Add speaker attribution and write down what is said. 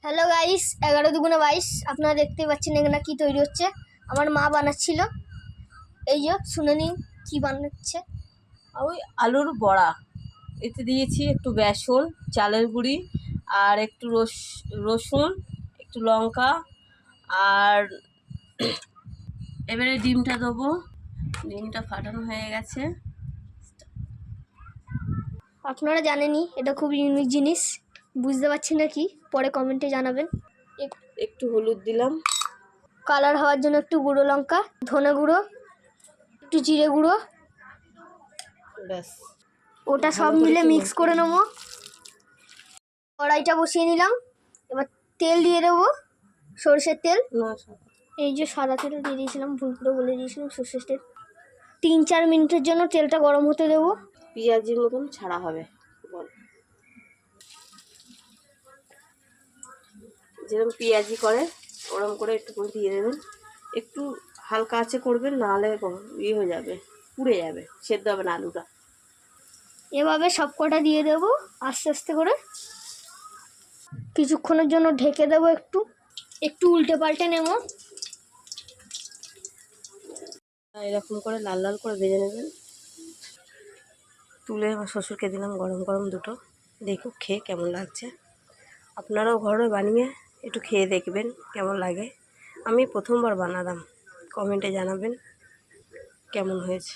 Speaker 1: Hello guys, 11 দুগুণে 22। আপনারা দেখতে পাচ্ছেন এখানে কি তৈরি হচ্ছে। আমার মা বানাচ্ছিল। এই যে শুনে নিন কি বানাচ্ছে।
Speaker 2: ওই আলুর বড়া, এতে দিয়েছি একটু বেসন, চালের গুঁড়ি আর একটু রসুন, একটু লঙ্কা, আর এবারে ডিমটা দেবো। ডিমটা ফাটানো হয়ে গেছে।
Speaker 1: আপনারা জানেনই এটা খুব ইউনিক জিনিস। বুঝতে পারছি না কি, পরে কমেন্টে জানাবেন।
Speaker 2: একটু হলুদ দিলাম,
Speaker 1: কালার হওয়ার জন্য একটু গুঁড়ো লঙ্কা, ধনে গুঁড়ো, একটু জিরে গুঁড়ো,
Speaker 2: ব্যাস।
Speaker 1: ওটা সব মিলে মিক্স করে নেবো। কড়াইটা বসিয়ে নিলাম। এবার তেল দিয়ে দেবো, সরষের তেল। এই যে সাদা তেল দিয়ে দিয়েছিলাম, ভুল করে বলে দিয়েছিলাম সরষের তেল। 3-4 মিনিটের জন্য তেলটা গরম হতে দেবো।
Speaker 2: পেঁয়াজির মতন ছাড়া হবে, যেরকম পেঁয়াজি করে ওরকম করে একটু করে দিয়ে দেবেন। একটু হালকা আঁচে করবেন, নাহলে ইয়ে হয়ে যাবে, পুড়ে যাবে, সেদ্ধ হবে না আলুটা।
Speaker 1: এভাবে সব কটা দিয়ে দেবো আস্তে আস্তে করে। কিছুক্ষণের জন্য ঢেকে দেবো, একটু একটু উল্টে পাল্টে নেব।
Speaker 2: এরকম করে লাল লাল করে ভেজে নেবেন। তুলে আমার শ্বশুরকে দিলাম গরম গরম দুটো, দেখুক খেয়ে কেমন লাগছে। আপনারাও ঘরে বানিয়ে একটু খেয়ে দেখবেন কেমন লাগে। আমি প্রথমবার বানালাম, কমেন্টে জানাবেন কেমন হয়েছে।